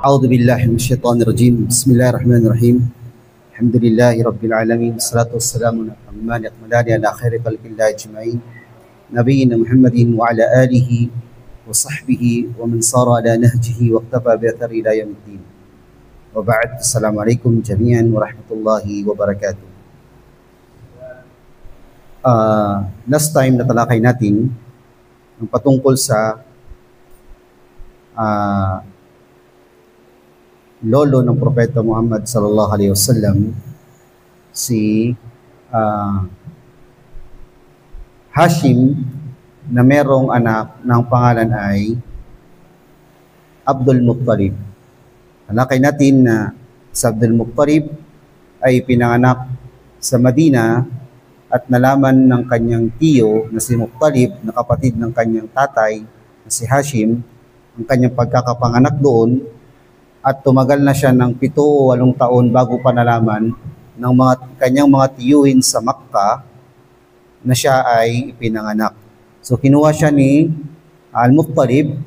أعوذ بالله من الشيطان الرجيم. بسم الله الرحمن الرحيم. الحمد لله رب العالمين، والصلاة والسلام على خير خلق الله أجمعين نبينا محمد وعلى آله وصحبه ومن صار على نهجه واقتفى بأثره إلى يوم الدين. وبعد، السلام عليكم جميعا ورحمة الله وبركاته. Last time natalakay natin ang patungkol sa lolo ng Propeta Muhammad sallallahu alaihi wasallam, si Hashim, na merong anak ng pangalan ay Abdul Muttalib. Talakay natin na si Abdul Muttalib ay pinanganak sa Madina at nalaman ng kanyang tiyo na si Muttalib, na kapatid ng kanyang tatay na si Hashim, ang kanyang pagkakapanganak doon, at tumagal na siya ng 7 o 8 taon bago pa nalaman ng kanyang mga tiyuhin sa Makkah na siya ay ipinanganak. So kinuha siya ni Al-Muttalib,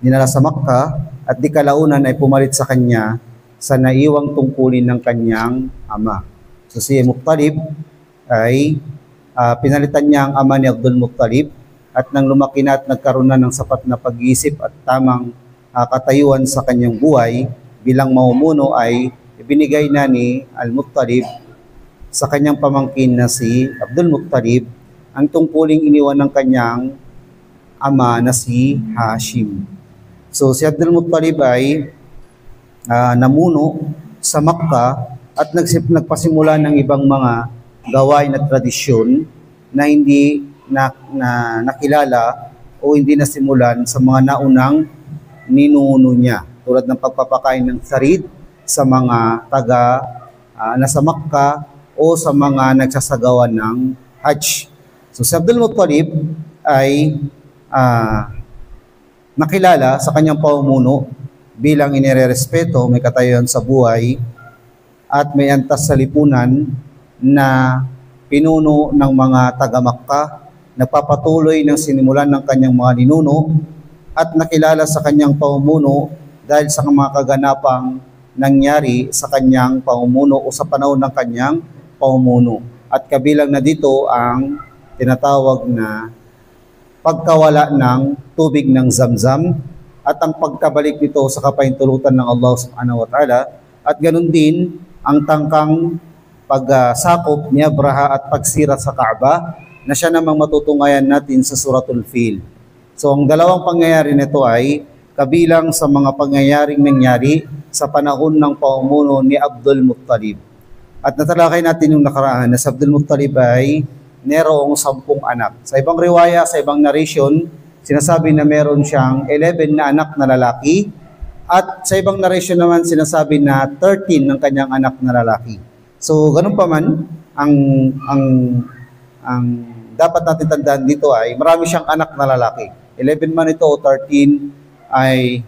dinala sa Makkah, at di kalaunan ay pumalit sa kanya sa naiwang tungkulin ng kanyang ama. So si Muttalib ay pinalitan niya ang ama ni Abdul Muttalib, at nang lumaki na at nagkaroon na ng sapat na pag-iisip at tamang katayuan sa kanyang buhay bilang mamumuno, ay ibinigay na ni Al-Muttalib sa kanyang pamangkin na si Abdul Muttalib ang tungkuling iniwan ng kanyang ama na si Hashim. So si Abdul Muttalib ay namuno sa Makkah at nagpasimula ng ibang mga gawain at tradisyon na hindi nakilala o hindi nasimulan sa mga naunang ninuno niya, tulad ng pagpapakain ng sarid sa mga nasa Makkah o sa mga nagsasagawa ng Hajj. So si Abdul Muttalib ay nakilala sa kanyang pamumuno bilang inirerespeto, may katayuan sa buhay at may antas sa lipunan, na pinuno ng mga taga-Makkah, nagpapatuloy ng sinimulan ng kanyang mga ninuno, at nakilala sa kanyang pamumuno dahil sa mga kaganapang nangyari sa kanyang pamumuno o sa panahon ng kanyang pamumuno. At kabilang na dito ang tinatawag na pagkawala ng tubig ng Zamzam at ang pagkabalik nito sa kapahintulutan ng Allah subhanahu wa ta'ala, at ganun din ang tangkang pagsakop ni Abraha at pagsira sa Kaaba na siya namang matutunghayan natin sa Suratul Fil. So ang dalawang pangyayari nito ay kabilang sa mga pangyayaring nangyari sa panahon ng pamumuno ni Abdul Muttalib. At natalakay natin yung nakaraan na si Abdul Muttalib ay merong 10 anak. Sa ibang riwaya, sa ibang narration, sinasabi na meron siyang 11 na anak na lalaki, at sa ibang narration naman sinasabi na 13 ng kanyang anak na lalaki. So, ganun pa man, ang dapat natin tandaan dito ay marami siyang anak na lalaki. 11 man ito o 13, ay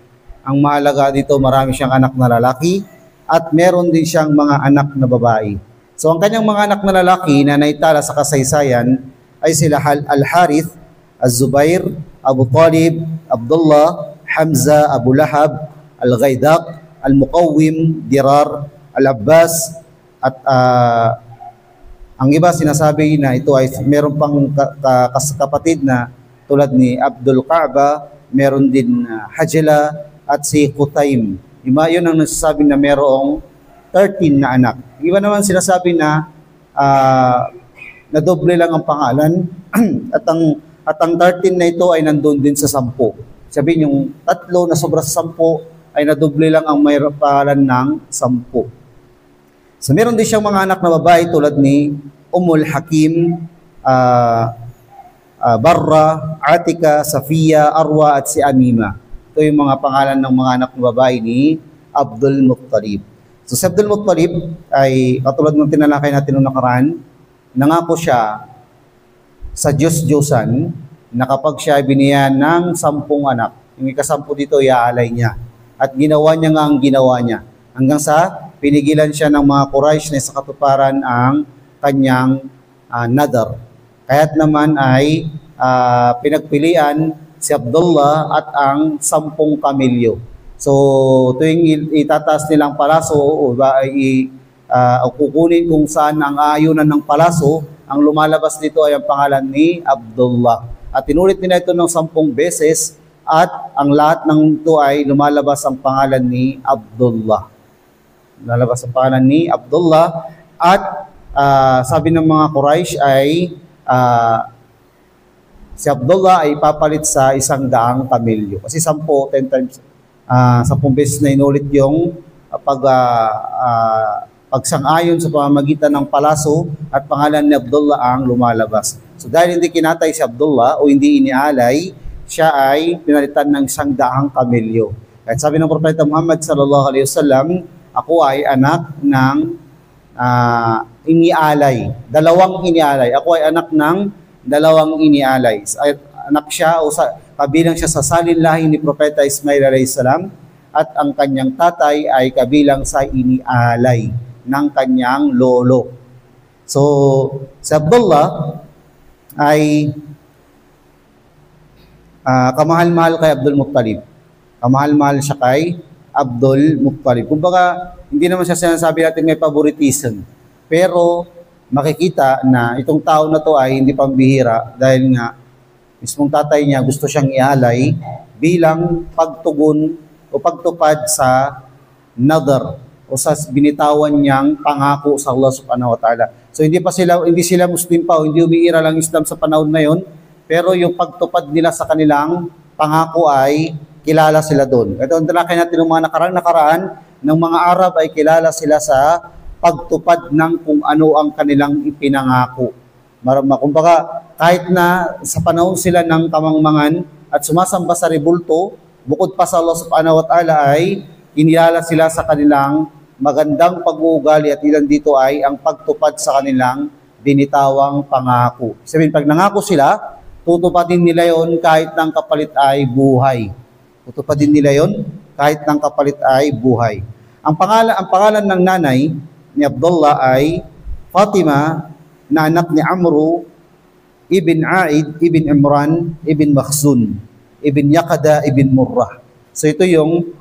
ang mahalaga dito, marami siyang anak na lalaki at meron din siyang mga anak na babae. So, ang kanyang mga anak na lalaki na naitala sa kasaysayan ay sila Al-Harith, Az-Zubair, Abu Talib, Abdullah, Hamza, Abu Lahab, Al-Ghaidaq, Al-Muqawwim, Dirar, Al-Abbas, at ang iba sinasabi na ito ay meron pang kapatid na tulad ni Abdul Kaaba, meron din Hajla at si Qutaym. Yun ang nasasabi na merong 13 na anak. Iba naman sinasabi na nadoble lang ang pangalan at ang 13 na ito ay nandun din sa 10. Sabihin yung 3 na sobra sa 10 ay nadoble lang ang may pangalan ng 10. So meron din siyang mga anak na babae tulad ni Hakim, Barra, Atika, Safiya, Arwa at si Amima. Ito yung mga pangalan ng mga anak na babae ni Abdul Muttalib. So si Abdul Muttalib ay katulad ng tinalakay natin noong nakaraan, nangako siya sa Diyos-Diyosan na kapag siya biniyan ng 10 anak, yung ika-10 dito iaalay niya. At ginawa niya nga ang ginawa niya. Hanggang sa pinigilan siya ng mga Quraysh na sa katuparan ang kanyang nadar. Kaya't naman ay pinagpilian si Abdullah at ang 10 kamilyo. So tuwing itataas nilang palaso o kukunin kung saan ang aayunan ng palaso, ang lumalabas dito ay ang pangalan ni Abdullah. At tinulit nila ito ng 10 beses at ang lahat ng ito ay lumalabas ang pangalan ni Abdullah. Lalabas ang pangalan ni Abdullah at sabi ng mga Quraysh ay si Abdullah ay papalit sa 100 kamilyo. Kasi 10 times, 10 beses na inulit yung pagsang-ayon sa pamamagitan ng palaso at pangalan ni Abdullah ang lumalabas. So dahil hindi kinatay si Abdullah o hindi inialay, siya ay pinalitan ng 100 kamilyo. At sabi ng Propeta Muhammad sallallahu alaihi wasallam, ako ay anak ng inialay, 2 inialay. Ako ay anak ng 2 inialay. Anak siya o kabilang siya sa salinlahi ni Propeta Ismail alayhi salam at ang kanyang tatay ay kabilang sa inialay ng kanyang lolo. So, si Abdullah ay kamahal-mahal kay Abdul Muttalib. Kamahal-mahal siya kay Abdul Muttalib. Kumbaga, hindi naman siya sinasabi natin may favoritism. Pero, makikita na itong tao na to ay hindi pambihira dahil nga mismong tatay niya gusto siyang ialay bilang pagtugon o pagtupad sa nadar o sa binitawan niyang pangako sa Allah subhanahu wa ta'ala. So hindi sila Muslim pa o hindi umiira lang Islam sa panahon na yon, pero yung pagtupad nila sa kanilang pangako ay kilala sila doon. Ito ang talakay natin ng mga nakaraan ng mga Arab ay kilala sila sa pagtupad ng kung ano ang kanilang ipinangako. Kumbaga, kahit na sa panahon sila ng kamangmangan at sumasamba sa rebulto, bukod pa sa Allah subhanahu wa ta'ala ay kinilala sila sa kanilang magandang pag-uugali at ilan dito ay ang pagtupad sa kanilang binitawang pangako. Sabihin, pag nangako sila, tutupadin nila yon kahit ng kapalit ay buhay. Tutupadin nila yon kahit ng kapalit ay buhay. Ang pangalan ng nanay ni Abdullah ay Fatima, na anak ni Amru ibn Aid ibn Imran ibn Makhzun ibn Yaqada ibn Murrah. So ito yung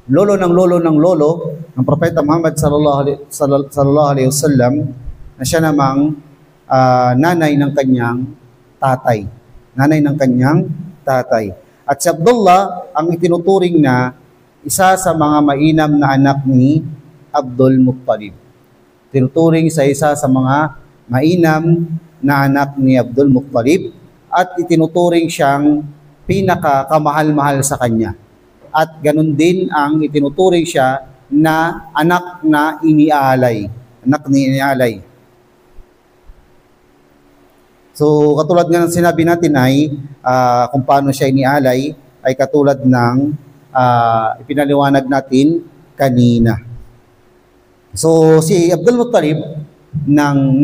lolo ng Propeta Muhammad sallallahu alaihi wasallam na siya namang nanay ng kanyang tatay. Nanay ng kanyang tatay. At si Abdullah ang itinuturing na isa sa mga mainam na anak ni Abdul Muttalib. Tinuturing sa isa sa mga mainam na anak ni Abdul Muttalib at itinuturing siyang pinakakamahal-mahal sa kanya. At ganun din ang itinuturing siya na anak na inialay. Anak ni inialay. So katulad nga ng sinabi natin ay kung paano siya inialay ay katulad ng ipinaliwanag natin kanina. So si Abdul Muttalib nang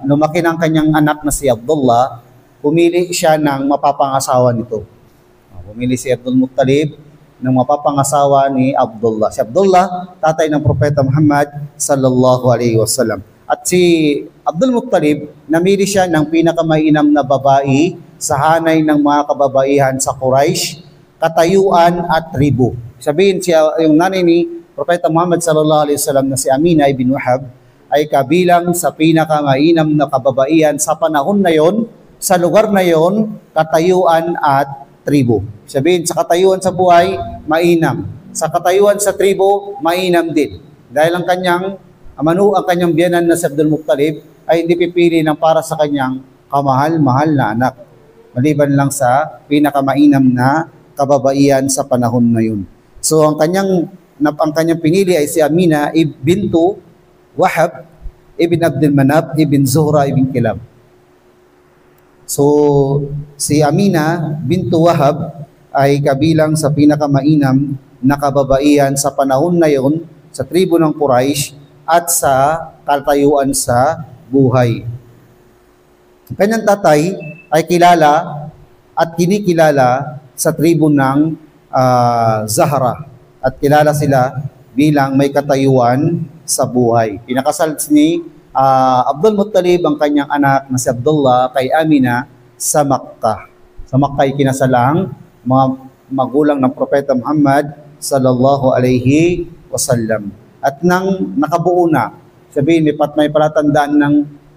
lumaki ng kanyang anak na si Abdullah, pumili siya ng mapapangasawa nito. Pumili si Abdul Muttalib ng mapapangasawa ni Abdullah. Si Abdullah, tatay ng Propeta Muhammad sallallahu alaihi wasallam. At si Abdul Muttalib, namili siya ng pinakamainam na babae sa hanay ng mga kababaihan sa Quraysh, katayuan at tribu. Sabihin siya, yung nanay ni Propeta Muhammad sallallahu alaihi wasallam na si Amina ibn Wahab ay kabilang sa pinakamainam na kababaihan sa panahon na yon, sa lugar na yon, katayuan at tribu. Sabihin, sa katayuan sa buhay, mainam. Sa katayuan sa tribu, mainam din. Dahil ang kanyang biyanan na si Abdul Muttalib ay hindi pipili ng para sa kanyang kamahal-mahal na anak. Maliban lang sa pinakamainam na kababaihan sa panahon na yun. So ang kanyang pinili ay si Amina bintu Wahab ibn Abdul Manab ibn Zuhra ibn Kilab. So si Amina bintu Wahab ay kabilang sa pinakamainam na kababaihan sa panahon na yon sa tribo ng Quraysh at sa katayuan sa buhay. Ang kanyang tatay ay kilala at kinikilala sa tribo ng Zahra at kilala sila bilang may katayuan sa buhay. Pinakasal ni Abdul Muttalib ang kanyang anak na si Abdullah kay Amina sa Makkah. Sa Makkah ay kinasalang mga magulang ng Propeta Muhammad sallallahu alaihi wasallam. At nang nakabuo na, sabihin may palatandaan ng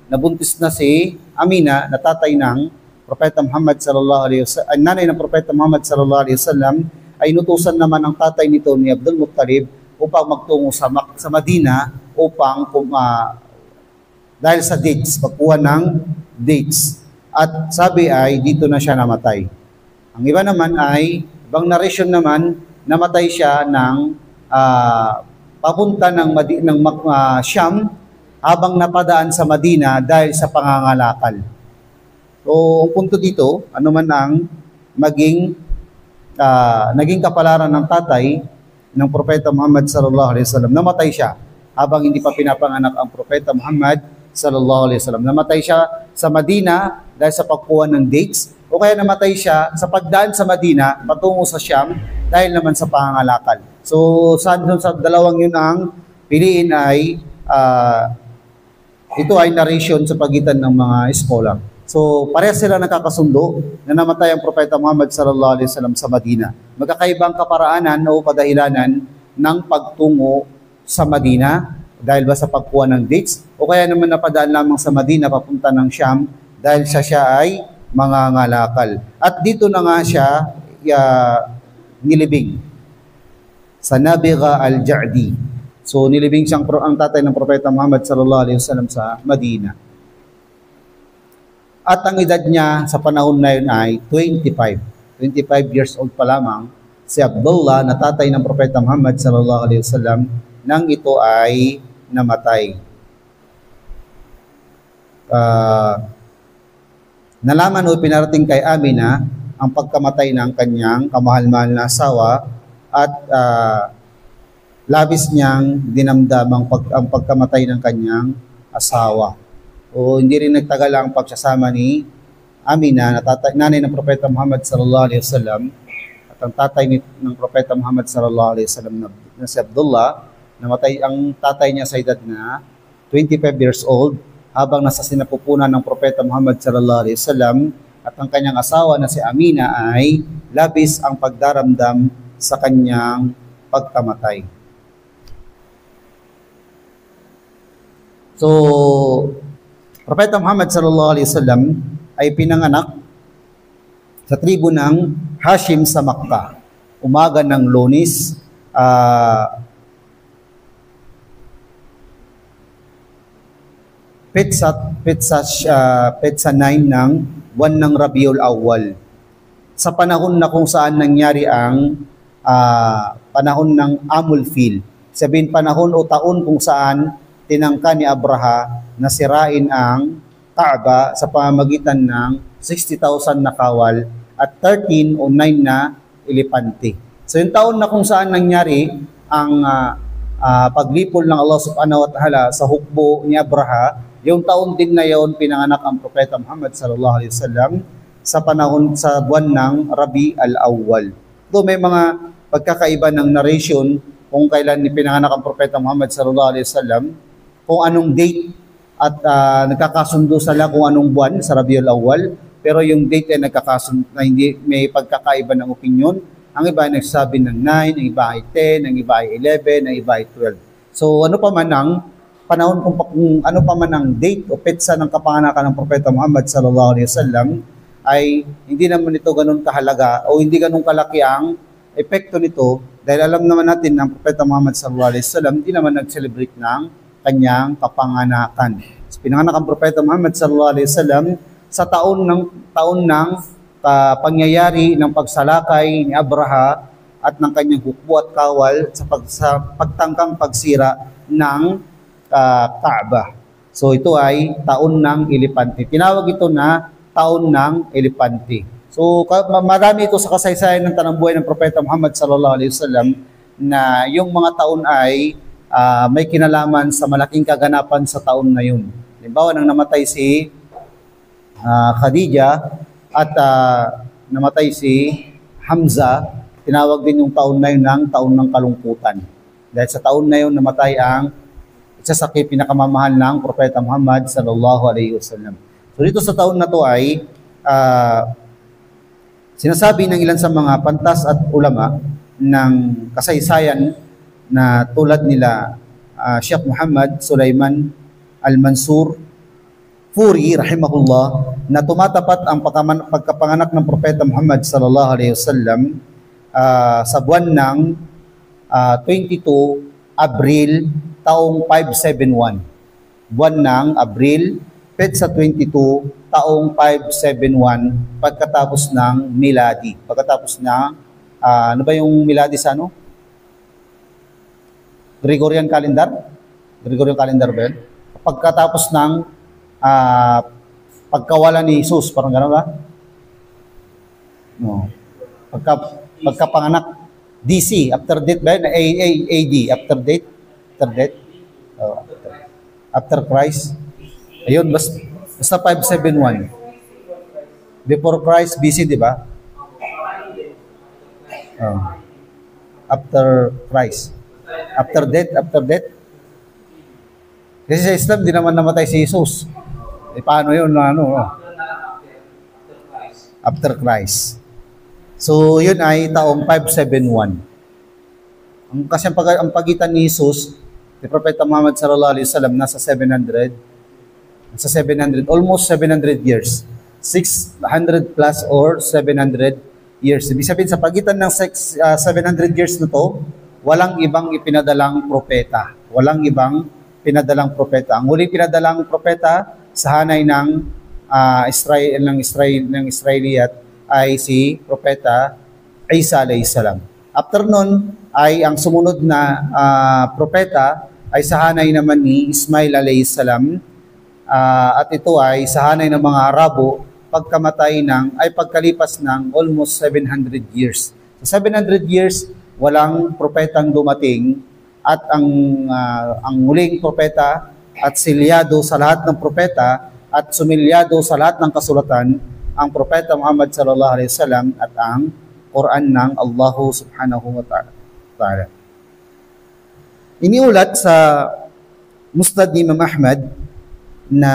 nabuntis na si Amina, na tatay ng Propeta Muhammad sallallahu alaihi wasallam, nanay ng Propeta Muhammad sallallahu alaihi wasallam, ay inutusan naman ang tatay nito ni Abdul Muttalib upang magtungo sa Madina upang dahil sa dates, pagkuha ng dates. At sabi ay dito na siya namatay. Ang iba naman ay, ibang narration naman, namatay siya ng papunta ng Sham habang napadaan sa Madina dahil sa pangangalakal. So, ang punto dito, ano man ang naging kapalaran ng tatay ng Propeta Muhammad sallallahu alaihi wasallam, namatay siya habang hindi pa pinapanganak ang Propeta Muhammad sallallahu alaihi wasallam. Namatay siya sa Madina dahil sa pagkuha ng dates, o kaya namatay siya sa pagdaan sa Madina patungo sa Sham dahil naman sa pangangalakal. So, sa dalawang yun ang piliin ay ito ay narration sa pagitan ng mga scholar. So, parehas sila nakakasundo na namatay ang Propeta Muhammad sallallahu alaihi wasallam sa Madina. Magkakaibang kaparaanan o kadahilanan ng pagtungo sa Madina dahil ba sa pagkuha ng dates, o kaya naman napadaan lamang sa Madina papunta ng Sham dahil siya ay mangangalakal. At dito na nga siya nilibing sa Nabigha al-Ja'di. So, nilibing siyang ang tatay ng Propeta Muhammad sallallahu alaihi wasallam sa Madina. At ang edad niya sa panahon na yun ay 25 years old pa lamang si Abdullah, na tatay ng Propeta Muhammad sallallahu alaihi wasallam, nang ito ay namatay. Nalaman o pinarating kay Amina ang pagkamatay ng kanyang kamahal-mahal na asawa, at labis niyang dinamdam ang pagkamatay ng kanyang asawa. O hindi rin nagtagal ang pagsasama ni Amina, na nanay ng Propeta Muhammad sallallahu alaihi wasallam, at ang tatay ng Propeta Muhammad sallallahu alaihi wasallam na si Abdullah. Namatay ang tatay niya sa edad na 25 years old habang nasa sinapupunan ng Propeta Muhammad sallallahu alaihi wasallam, at ang kanyang asawa na si Amina ay labis ang pagdaramdam sa kanyang pagkamatay. So, Propeta Muhammad sallallahu alaihi wasallam ay pinanganak sa tribo ng Hashim sa Makkah. Umaga ng Lunes, petsa 9 ng buwan ng Rabiul Awwal. Sa panahon na kung saan nangyari ang panahon ng Amul Fil. Sabihin panahon o taon kung saan tinangka ni Abraha na sirain ang Kaaba sa pamamagitan ng 60,000 na kawal at 13 o 9 na elepante. So yung taon na kung saan nangyari ang paglipol ng Allah subhanahu wa ta'ala sa hukbo ni Abraha, yung taon din na yon pinanganak ang Propeta Muhammad sallallahu alaihi wasallam sa panahon sa buwan ng Rabi al-Awwal. So may mga pagkakaiba ng narration kung kailan pinanganak ang Propeta Muhammad sallallahu alaihi wasallam, kung anong date, at nagkakasundo sila kung anong buwan sa Rabiul Awwal, pero yung date ay nagkakasundo na hindi, may pagkakaiba ng opinion. Ang iba ay nagsasabi ng 9, ang iba ay 10, ang iba ay 11, ang iba ay 12. So ano pa man ang panahon, kung ano pa man ang date o petsa ng kapanganakan ng Propeta Muhammad sallallahu alaihi wasallam, ay hindi naman ito ganun kahalaga o hindi ganun kalaki ang epekto nito, dahil alam naman natin ang Propeta Muhammad sallallahu alaihi wasallam hindi naman nag-celebrate ng kanyang kapanganakan. So, pinanganak ang Propeta Muhammad sallallahu alaihi wasallam sa taon ng pangyayari ng pagsalakay ni Abraha at ng kanyang hukbo at kawal sa pagtangkang pagsira ng Kaaba. So ito ay taon ng elepante. Tinawag ito na taon ng elepante. So marami ito sa kasaysayan ng tanambuhay ng Propeta Muhammad sallallahu alaihi wasallam, na yung mga taon ay may kinalaman sa malaking kaganapan sa taon na yun. Halimbawa, nang namatay si Khadija at namatay si Hamza, tinawag din yung taon na yun ng taon ng kalungkutan. Dahil sa taon na yun, namatay ang isa sa pinakamamahal ng Propeta Muhammad sallallahu alaihi wasallam. So dito sa taon na to ay sinasabi ng ilan sa mga pantas at ulama ng kasaysayan na tulad nila Sheikh Muhammad Sulaiman Al-Mansur Furi rahimahullah, na tumatapat ang pagkapanganak ng Propeta Muhammad sallallahu alaihi wasallam sa buwan ng 22 Abril taong 571. Buwan ng Abril, petsa 22 taong 571 pagkatapos ng miladi. Pagkatapos ng ano ba yung miladi sa ano? Gregorian calendar? Gregorian calendar ba yun? Pagkatapos ng pagkawala ni Jesus, parang gano'n ba? No. Pagkapanganak, DC, after date ba yun? AD, after date? After date? Oh, after Christ. Ayun, basta 571. Before Christ, BC, di ba? Oh. After Christ. After death, after death. Kasi sa Islam, di naman namatay si Jesus. Eh, paano yun? Ano? After Christ. So, yun ay taong 571. Kasi ang pagitan ni Jesus, ni Propeta Muhammad sallallahu alaihi wasallam, nasa 700, almost 700 years. 600 plus or 700 years. Ibig sabihin, sa pagitan ng 700 years na to, walang ibang ipinadalang propeta. Walang ibang pinadalang propeta. Ang huling pinadalang propeta sa hanay ng Israeliyat ay si Propeta Isa alayhi salam. After nun ay ang sumunod na propeta ay sa hanay naman ni Ismail alayhi salam, at ito ay sa hanay ng mga Arabo pagkalipas ng almost 700 years. Sa 700 years, walang propetang dumating, at ang huling propeta at silyado sa lahat ng propeta at sumilyado sa lahat ng kasulatan, ang Propeta Muhammad sallallahu alaihi wasallam at ang Quran ng Allah subhanahu wa ta'ala. Iniulat sa Musnad ni Imam Ahmad na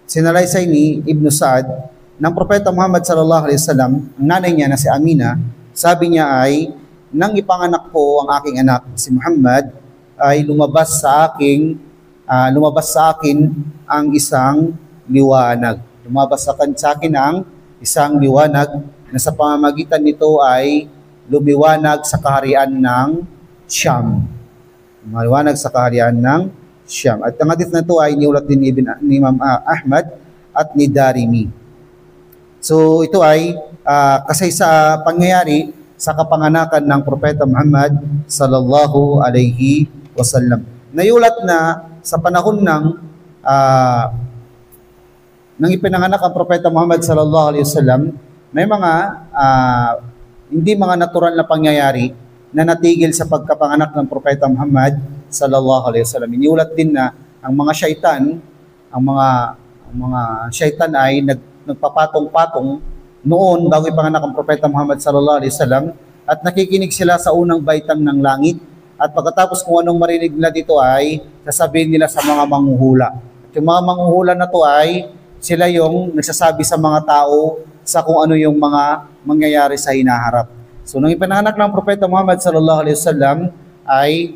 sinalaysay ni Ibn Sa'ad ng Propeta Muhammad sallallahu alaihi wasallam, ang nanay niya na si Amina, sabi niya ay, nang ipanganak ko ang aking anak, si Muhammad, ay lumabas sa akin ang isang liwanag. Lumabas sa akin ang isang liwanag na sa pamamagitan nito ay lumiwanag sa kaharian ng Syam. Lumiwanag sa kaharian ng Syam. At ang hadith na ito ay niulat din ni Imam Ahmad at ni Darimi. So ito ay kasay sa pangyayari sa kapanganakan ng Propeta Muhammad sallallahu alaihi wasallam. Nayulat na sa panahon nang ipinanganak ang Propeta Muhammad sallallahu alaihi wasallam, may mga hindi mga natural na pangyayari na natigil sa pagkapanganak ng Propeta Muhammad sallallahu alaihi wasallam. Iniulat din na ang mga syaitan, ang mga syaitan ay nagpapatong-patong noon bago ipanganak ang Propeta Muhammad sallallahu alaihi wasallam, at nakikinig sila sa unang baitang ng langit, at pagkatapos kung anong marinig nila dito ay sasabihin nila sa mga manghuhula. At yung mga manghuhula na to ay sila yung nagsasabi sa mga tao sa kung ano yung mga mangyayari sa hinaharap. So nung ipanganak ng Propeta Muhammad sallallahu alaihi wasallam ay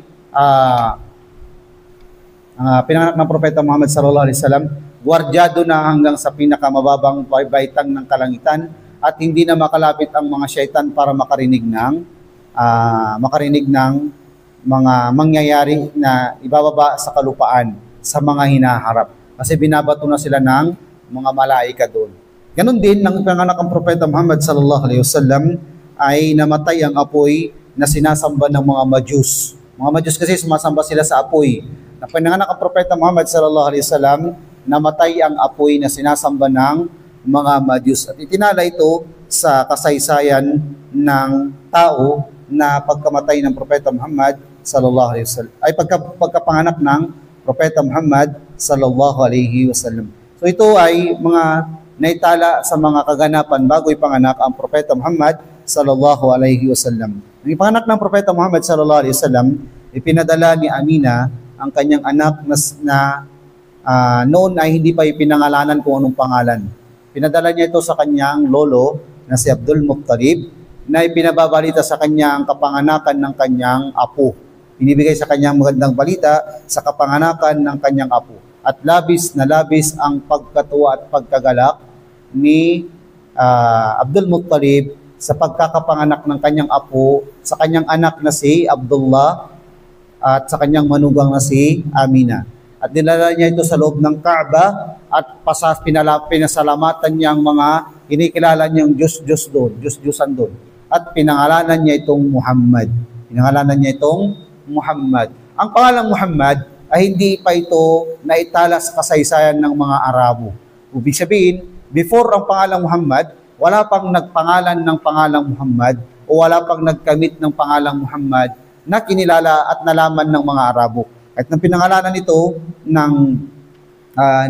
pinanganak ng Propeta Muhammad sallallahu alaihi wasallam, gwardyado na hanggang sa pinakamababang baitang ng kalangitan, at hindi na makalapit ang mga syaitan para makarinig ng mga mangyayari na ibababa sa kalupaan sa mga hinaharap. Kasi binabato na sila ng mga malaika doon. Ganon din, nang ipanganak ang Propeta Muhammad sallallahu alaihi wasallam, ay namatay ang apoy na sinasamba ng mga Majus. Mga Majus kasi sumasamba sila sa apoy. Nang pinanganak ang Propeta Muhammad sallallahu alaihi wasallam, namatay ang apoy na sinasamba ng mga Majus. At itinala ito sa kasaysayan ng tao na pagkamatay ng Propeta Muhammad sallallahu alaihi wasallam, ay pagkapanganak ng Propeta Muhammad sallallahu alaihi wasallam. So ito ay mga naitala sa mga kaganapan bago ipanganak ang Propeta Muhammad sallallahu alaihi wasallam. Nang ipanganak ng Propeta Muhammad sallallahu alaihi wasallam, ipinadala ni Amina ang kanyang anak na noon ay hindi pa ipinangalanan kung anong pangalan. Pinadala niya ito sa kanyang lolo na si Abdul Muttalib, na ipinababalita sa kanyang kapanganakan ng kanyang apo. Binibigay sa kanyang magandang balita sa kapanganakan ng kanyang apo. At labis na labis ang pagkatuwa at pagkagalak ni Abdul Muttalib sa pagkakapanganak ng kanyang apo sa kanyang anak na si Abdullah at sa kanyang manugang na si Amina. At dinala niya ito sa loob ng Kaaba at pinasalamatan niya ang mga kinikilala niyang Diyos-Diyos doon, Diyos-Diyosan doon. At pinangalanan niya itong Muhammad. Pinangalanan niya itong Muhammad. Ang pangalang Muhammad ay hindi pa ito naitala sa kasaysayan ng mga Arabo. Ibig sabihin, before ang pangalang Muhammad, wala pang nagpangalan ng pangalang Muhammad o wala pang nagkamit ng pangalang Muhammad na kinilala at nalaman ng mga Arabo. At nang pinangalanan ito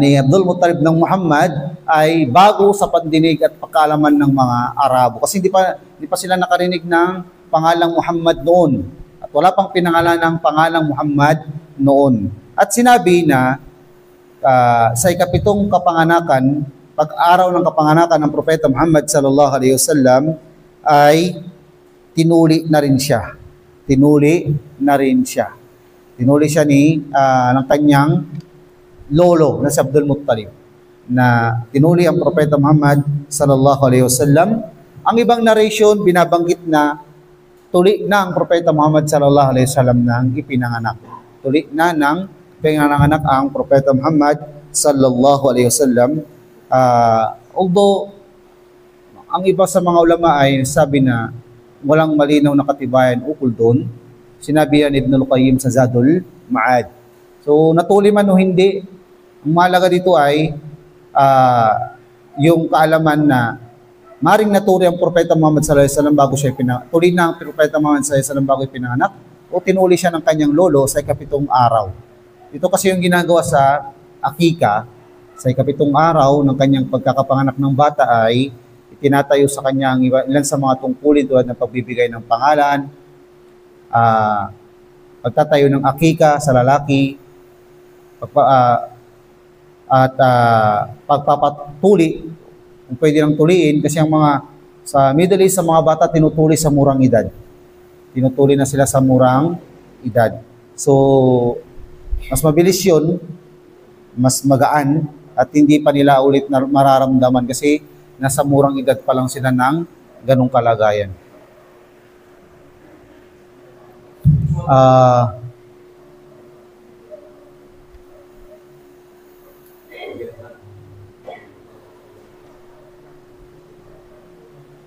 ni Abdul Muttalib ng Muhammad ay bago sa pandinig at pagkaalaman ng mga Arabo. Kasi hindi pa sila nakarinig ng pangalang Muhammad noon. At wala pang pinangalan ng pangalang Muhammad noon. At sinabi na sa ikapitong kapanganakan, pag-araw ng kapanganakan ng Propeta Muhammad sallallahu alaihi wasallam ay tinuli na rin siya. Tinuli na rin siya. Tinuli siya ng kanyang lolo na si Abdul Muttalib na tinuli ang Propeta Muhammad sallallahu alaihi wasallam. Ang ibang narration binabanggit na tuli na ang Propeta Muhammad sallallahu alaihi wasallam nang ipinanganak. Tuli na nang pinanganak ang Propeta Muhammad sallallahu alaihi wasallam. Although ang iba sa mga ulama ay sabi na walang malinaw na katibayan ukol doon. Sinabi yan Ibn al-Qayyim sa Zadul Ma'ad. So natuli man o hindi, ang mahalaga dito ay yung kaalaman na maring naturi ang Propeta Muhammad sallallahu alaihi wasallam bago siya tuli na ang Propeta Muhammad sallallahu alaihi wasallam bago ipinanganak o tinuli siya ng kanyang lolo sa ikapitong araw. Ito kasi yung ginagawa sa akika, sa ikapitong araw ng kanyang pagkakapanganak ng bata ay itinatayo sa kanyang ilan sa mga tungkulin tulad ng pagbibigay ng pangalan, pagtatayo ng akika sa lalaki, at pagpapatuli, kung pwede nang tuliin, kasi ang mga, sa Middle East, sa mga bata, tinutuli sa murang edad. Tinutuli na sila sa murang edad. So, mas mabilis yun, mas magaan, at hindi pa nila ulit mararamdaman kasi nasa murang edad pa lang sila ng ganong kalagayan.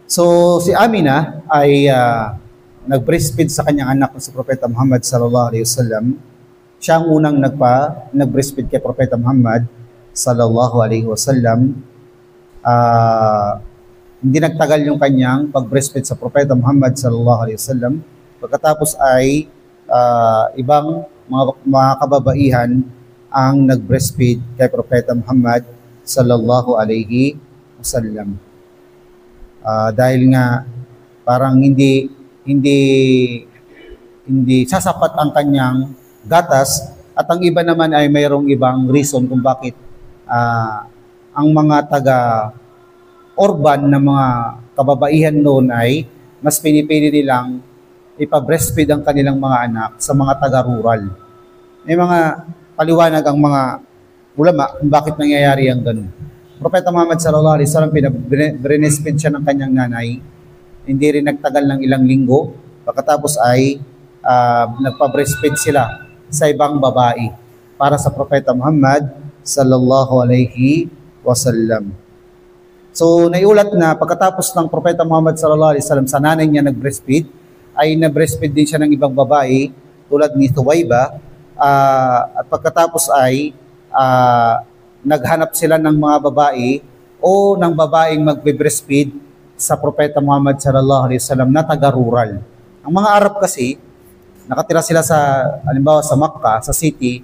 So si Amina ay nag-breastfeed sa kanyang anak na si Propeta Muhammad sallallahu alaihi wasallam. Siya ang unang nag-breastfeed kay Propeta Muhammad sallallahu alaihi wasallam. Hindi nagtagal yung kanyang pag-breastfeed sa Propeta Muhammad sallallahu alaihi wasallam. Pagkatapos ay ibang mga kababaihan ang nag-breastfeed kay Propeta Muhammad sallallahu alaihi wasallam. Dahil nga parang hindi sasapat ang kanyang gatas at ang iba naman ay mayroong ibang reason kung bakit ang mga taga-urban na mga kababaihan noon ay mas pinipili nilang ipa-breastfeed ang kanilang mga anak sa mga taga-rural. May mga paliwanag ang mga ulama kung bakit nangyayari ang ganun. Propeta Muhammad sallallahu alaihi wasallam breastfeed siya ng kanyang nanay. Hindi rin nagtagal ng ilang linggo. Pagkatapos ay nagpa-breastfeed sila sa ibang babae para sa Propeta Muhammad sallallahu alaihi wasallam. So naiulat na pagkatapos ng Propeta Muhammad sallallahu alaihi wasallam sa nanay niya nag-breastfeed, ay na-breastfeed din siya ng ibang babae tulad ni Thuwayba, at pagkatapos ay naghanap sila ng mga babae o ng babaeng magbe-breastfeed sa Propeta Muhammad sallallahu alaihi wasallam na taga-rural. Ang mga Arab kasi nakatira sila halimbawa sa Makkah, sa city,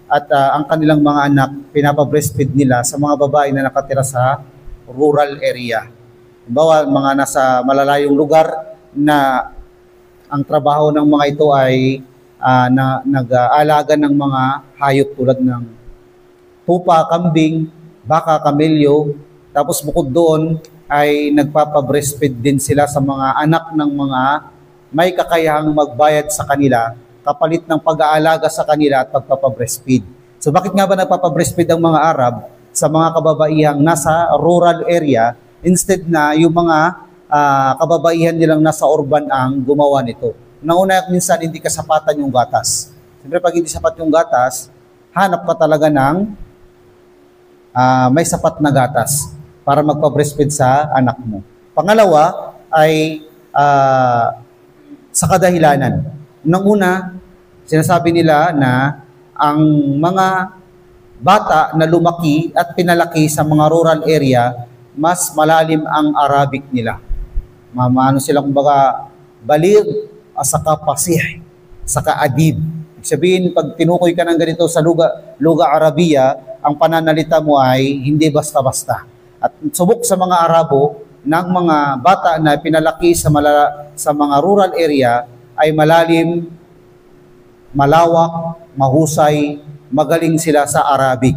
at ang kanilang mga anak pinapa-breastfeed nila sa mga babae na nakatira sa rural area. Halimbawa, mga nasa malalayong lugar na ang trabaho ng mga ito ay nag-aalaga ng mga hayop tulad ng tupa, kambing, baka, kamelyo. Tapos bukod doon ay nagpapa-breastfeed din sila sa mga anak ng mga may kakayahang magbayad sa kanila kapalit ng pag-aalaga sa kanila at pagpapa-breastfeed. So bakit nga ba nagpapa-breastfeed ang mga Arab sa mga kababaihang nasa rural area instead na yung mga kababaihan nilang nasa urban ang gumawa nito? Nauna, minsan hindi kasapatan yung gatas. Siyempre pag hindi sapat yung gatas, hanap ka talaga ng may sapat na gatas para magpa-breastfeed sa anak mo. Pangalawa ay sa kadahilanan. Nang una, sinasabi nila na ang mga bata na lumaki at pinalaki sa mga rural area, mas malalim ang Arabic nila. Ano sila kumbaga baligh, saka pasih, saka adib. Ibig sabihin, pag tinukoy ka ng ganito sa luga Arabiya, ang pananalita mo ay hindi basta-basta. At subok sa mga Arabo ng mga bata na pinalaki sa mga rural area ay malalim, malawak, mahusay, magaling sila sa Arabic.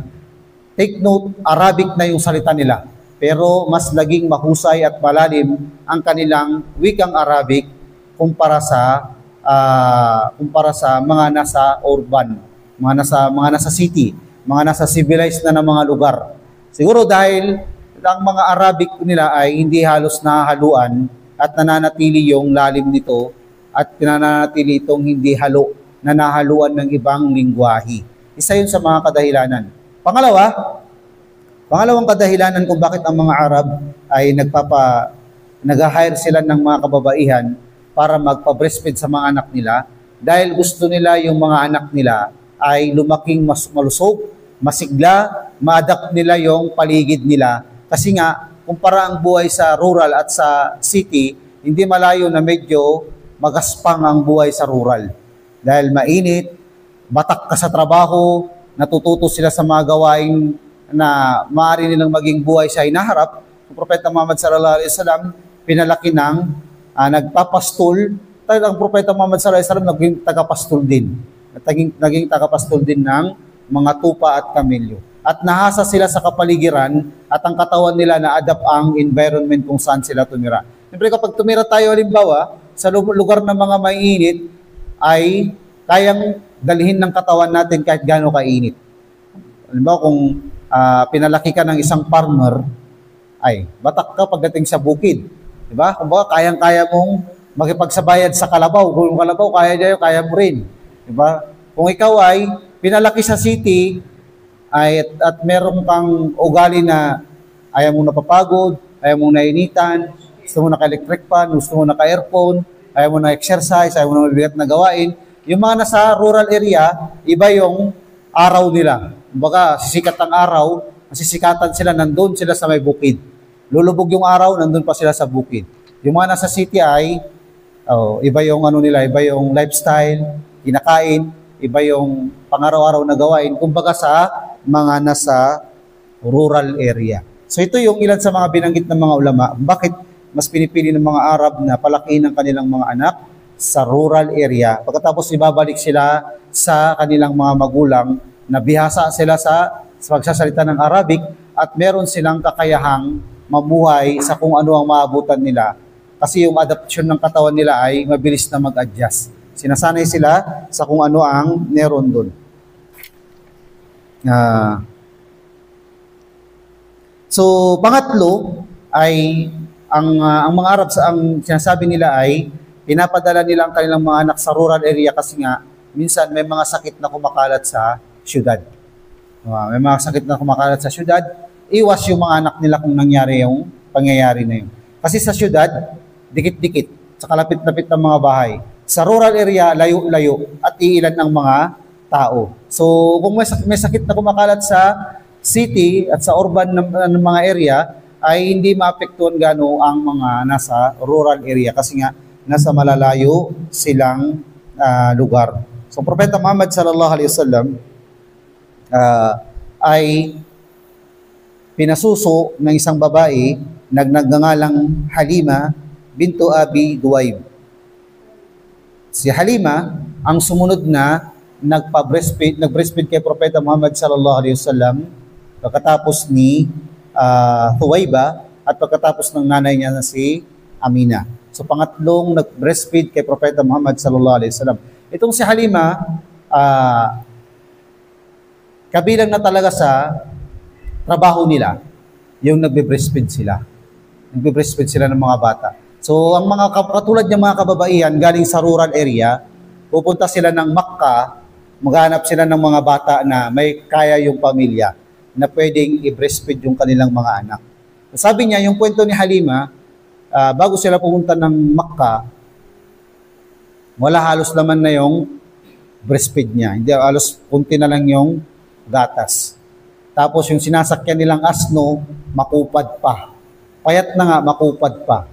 Take note, Arabic na yung salita nila, pero mas naging mahusay at malalim ang kanilang wikang Arabic kumpara sa mga nasa urban, mga nasa city, mga nasa civilized na mga lugar. Siguro dahil ang mga Arabic nila ay hindi halos nahaluan at nananatili yung lalim nito at nananatili itong hindi na nahaluan ng ibang lingwahe. Isa yun sa mga kadahilanan. Pangalawang kadahilanan kung bakit ang mga Arab ay nag-hire sila ng mga kababaihan para magpa-breastfeed sa mga anak nila dahil gusto nila yung mga anak nila ay lumaking malusog, masigla, ma-adapt nila yung paligid nila. Kasi nga, kumpara ang buhay sa rural at sa city, hindi malayo na medyo magaspang ang buhay sa rural. Dahil mainit, batak ka sa trabaho, natututo sila sa mga gawain na maaari nilang maging buhay sa hinaharap. Ang Propeta Muhammad sallallahu alaihi wasallam pinalaki ng nagpapastol. Ang Propeta Muhammad sallallahu alaihi wasallam naging tagapastol din. Naging tagapastol din ng mga tupa at kamelyo. At nahasa sila sa kapaligiran at ang katawan nila na-adapt ang environment kung saan sila tumira. Siyempre kapag tumira tayo halimbawa sa lugar ng mga mainit ay kayang dalhin ng katawan natin kahit gaano kainit. Halimbawa kung pinalaki ka ng isang farmer, ay batak ka pagdating sa bukid. Diba? Kumbaga kayang-kaya mong makipagsabayad sa kalabaw. Kung yung kalabaw kaya mo rin. Diba? Kung ikaw ay pinalaki sa city, at meron kang ugali na ayaw mo napapagod, ayaw mo nainitan, gusto mo naka-electric fan, gusto mo naka-aircon, ayaw mo na-exercise, ayaw mo na mabigat na gawain, yung mga nasa rural area, iba yung araw nila. Kumbaga, sisikat ang araw, masisikatan sila, nandun sila sa may bukid. Lulubog yung araw, nandun pa sila sa bukid. Yung mga nasa city ay, iba yung iba yung lifestyle, kinakain, iba yung pang-araw-araw na gawain, kumbaga sa mga nasa rural area. So ito yung ilan sa mga binanggit ng mga ulama. Bakit mas pinipili ng mga Arab na palakihin ng kanilang mga anak sa rural area? Pagkatapos ibabalik sila sa kanilang mga magulang na bihasa sila sa pagsasalita ng Arabic at meron silang kakayahang mamuhay sa kung ano ang maabutan nila. Kasi yung adaptation ng katawan nila ay mabilis na mag-adjust. Sinasanay sila sa kung ano ang meron doon. So, pangatlo ay ang mga Arab ang sinasabi nila ay pinapadala nila ang kanilang mga anak sa rural area kasi nga minsan may mga sakit na kumakalat sa syudad. May mga sakit na kumakalat sa syudad, iwas yung mga anak nila kung nangyari yung pangyayari na yun. Kasi sa syudad, dikit-dikit, sa kalapit-lapit ng mga bahay. Sa rural area, layo-layo at iilan ang mga tao. So, kung may sakit na kumakalat sa city at sa urban ng mga area, ay hindi maapektuhan gano ang mga nasa rural area kasi nga nasa malalayo silang lugar. So, Propeta Muhammad sallallahu alaihi wasallam ay pinasuso ng isang babae nagngangalang Halima bintu Abi Duwaib. Si Halima ang sumunod na nag-breastfeed kay Propeta Muhammad sallallahu alaihi wasallam pagkatapos ni Thuwayba at pagkatapos ng nanay niya na si Amina. So pangatlong nag-breastfeed kay Propeta Muhammad sallallahu alaihi wasallam. Itong si Halima, kabilang na talaga sa trabaho nila, yung nagbe-breastfeed sila. Nagbe-breastfeed sila ng mga bata. So ang mga katulad ng mga kababaihan galing sa rural area, pupunta sila ng Makkah, maghanap sila ng mga bata na may kaya yung pamilya na pwedeng i-breastfeed yung kanilang mga anak. Sabi niya, yung kwento ni Halima, bago sila pumunta ng Makkah, wala halos naman na yung breastfeed niya. Hindi, halos kunti na lang yung gatas. Tapos yung sinasakyan nilang asno, makupad pa. Payat na nga, makupad pa.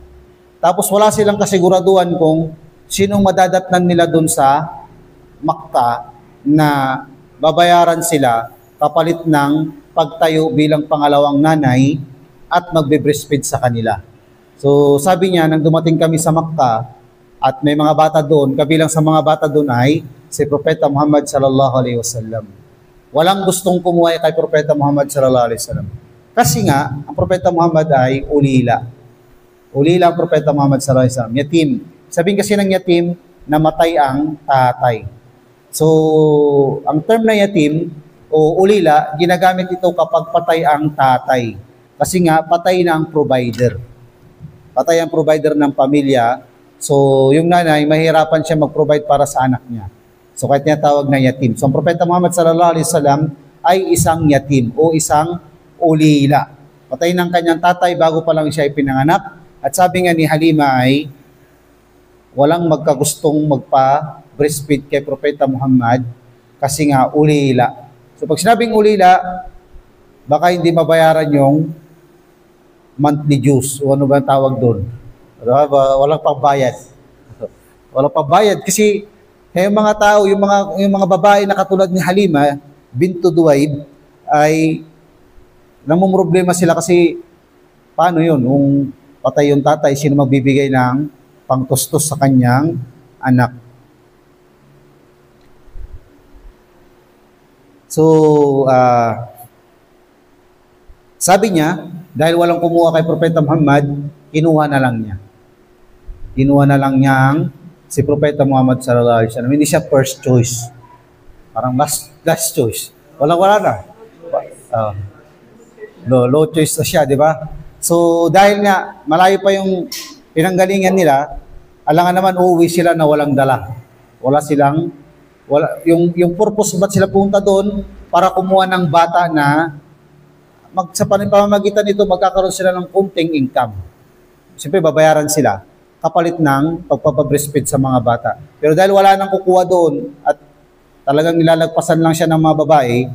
Tapos wala silang kasiguraduhan kung sinong madadatnan nila dun sa Makkah na babayaran sila kapalit ng pagtayo bilang pangalawang nanay at magbe-breastfeed sa kanila. So sabi niya, nang dumating kami sa Makkah at may mga bata doon, kabilang sa mga bata doon ay si Propeta Muhammad sallallahu alaihi wasallam. Walang gustong kumuha kay Propeta Muhammad sallallahu alaihi wasallam. Kasi nga, ang Propeta Muhammad ay ulila. Ulila ang Propeta Muhammad sallallahu alaihi wasallam, yatim. Sabihin kasi ng yatim, namatay ang tatay. So, ang term na yatim o ulila, ginagamit ito kapag patay ang tatay. Kasi nga, patay na ang provider. Patay ang provider ng pamilya. So, yung nanay, mahirapan siya mag-provide para sa anak niya. So, kaya tinatawag na yatim. So, ang Propeta Muhammad sallallahu alaihi wasallam ay isang yatim o isang ulila. Patay ng kanyang tatay bago pa lang siya ipinanganak. At sabi nga ni Halima ay walang magkagustong magpa-breastfeed kay Propeta Muhammad kasi nga ulila. So, pag sinabing ulila, baka hindi mabayaran yung monthly dues o ano ba ang tawag doon. Walang pagbayad. Walang pagbayad kasi yung mga tao, yung mga babae na katulad ni Halima bintu Duwaib ay namumroblema sila kasi paano yun? Kung patay yung tatay, sino magbibigay ng pangtustos sa kanyang anak? So, sabi niya, dahil walang kumuha kay Propeta Muhammad, kinuha na lang niya. Kinuha na lang niyang si Propeta Muhammad sallallahu alaihi wasallam. Hindi siya first choice. Parang last choice. Wala na. Low choice na siya, di ba? So, dahil nga, malayo pa yung pinanggalingan nila, alangan naman uuwi sila na walang dala. Yung purpose ba't sila pumunta doon para kumuha ng bata na sa pamamagitan nito, magkakaroon sila ng kunting income. Siyempre, babayaran sila kapalit ng pagpapabreastfeed sa mga bata. Pero dahil wala nang kukuha doon at talagang nilalagpasan lang siya ng mga babae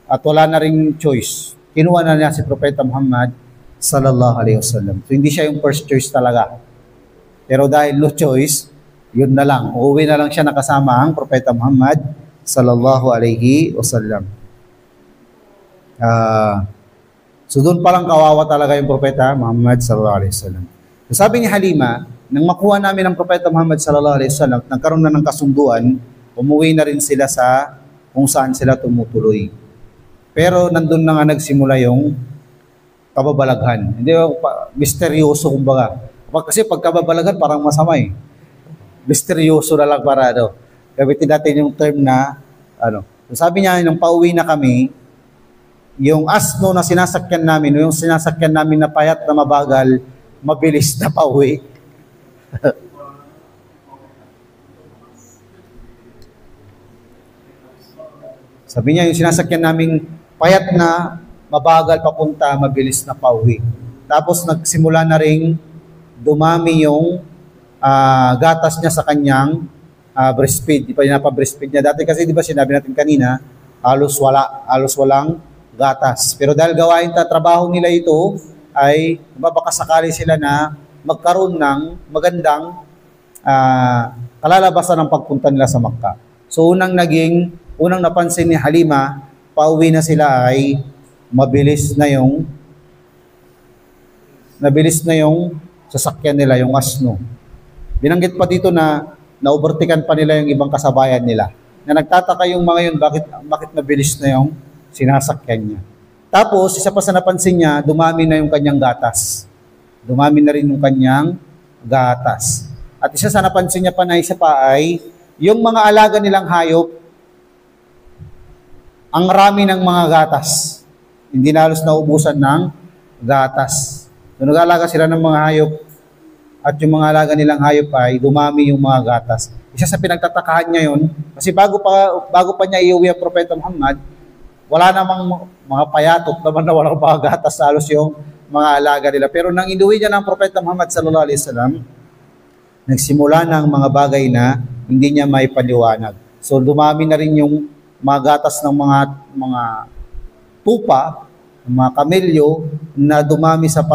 at wala na ring choice, kinuha na niya si Propeta Muhammad sallallahu alaihi wasallam. So, hindi siya yung first choice talaga. Pero dahil no choice, yun na lang. Uuwi na lang siya nakasama ang Propeta Muhammad sallallahu alaihi wasallam. So doon palang kawawa talaga yung Propeta Muhammad sallallahu alaihi wasallam. So sabi ni Halima, nang makuha namin ang Propeta Muhammad sallallahu alaihi wasallam, nagkaroon na ng kasunduan, umuwi na rin sila sa kung saan sila tumutuloy. Pero nandun na nga nagsimula yung kababalaghan. Hindi misteryoso kumbaga. Kasi pag kababalaghan parang masama eh. Misteryoso na lang para gamitin natin yung term na So sabi niya, nung pauwi na kami, yung asno na sinasakyan namin, yung sinasakyan namin na payat na mabagal, mabilis na pauwi. Sabi niya, yung sinasakyan namin payat na mabagal papunta, mabilis na pauwi. Tapos nagsimula na ring dumami yung gatas niya sa kanyang breastfeed. Di pa niya pa-breastfeed niya. Dati kasi di ba sinabi natin kanina, halos walang gatas. Pero dahil gawain trabaho nila ito, ay baka sakali sila na magkaroon ng magandang kalalabasan ng pagpunta nila sa Makkah. So unang napansin ni Halima, pauwi na sila ay mabilis na yung sasakyan nila, yung asno. Binanggit pa dito na na-overtaken pa nila yung ibang kasabayan nila. Na nagtataka yung mga yun, bakit mabilis na yung sinasakyan niya. Tapos, isa pa sa napansin niya, dumami na yung kanyang gatas. Dumami na rin yung kanyang gatas. At isa sa napansin niya pa na isa pa ay, yung mga alaga nilang hayop, ang rami ng mga gatas. Hindi na halos naubusan ng gatas. So, nag-alaga sila ng mga hayop at yung mga alaga nilang hayop ay dumami yung mga gatas. Isa sa pinagtatakahan niya yun, kasi bago pa niya iuwi ang Propeta Muhammad, wala namang mga payatot naman na walang mga gatas halos yung mga alaga nila. Pero nang inuwi niya ng Propeta Muhammad sallallahu alaihi wasallam, nagsimula ng mga bagay na hindi niya may paliwanag. So dumami na rin yung mga gatas ng mga tupa, mga kamelyo na dumami sa